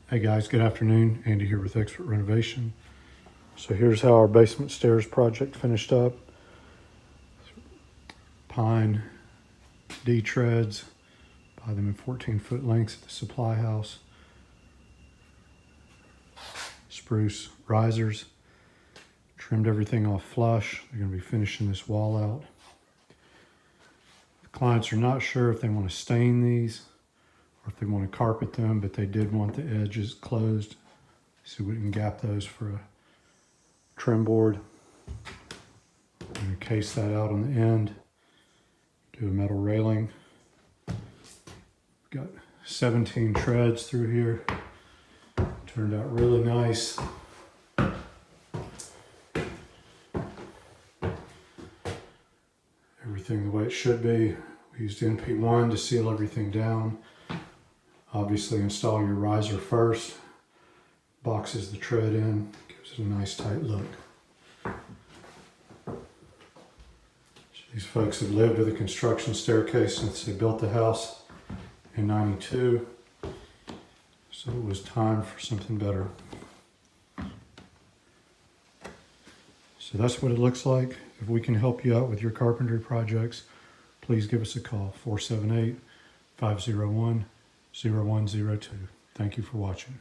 Hey guys, good afternoon. Andy here with Expert Renovation. So here's how our basement stairs project finished up. Pine D treads, buy them in 14-foot lengths at the supply house. Spruce risers, trimmed everything off flush. They're going to be finishing this wall out. The clients are not sure if they want to stain these or if they want to carpet them, but they did want the edges closed so we can gap those for a trim board. I'm going to case that out on the end, do a metal railing. Got 17 treads through here. Turned out really nice. Everything the way it should be. We used NP1 to seal everything down. Obviously install your riser first. Boxes the tread in, gives it a nice tight look. These folks have lived with a construction staircase since they built the house in '92. So it was time for something better. So that's what it looks like. If we can help you out with your carpentry projects, please give us a call, 478-501-0102. Thank you for watching.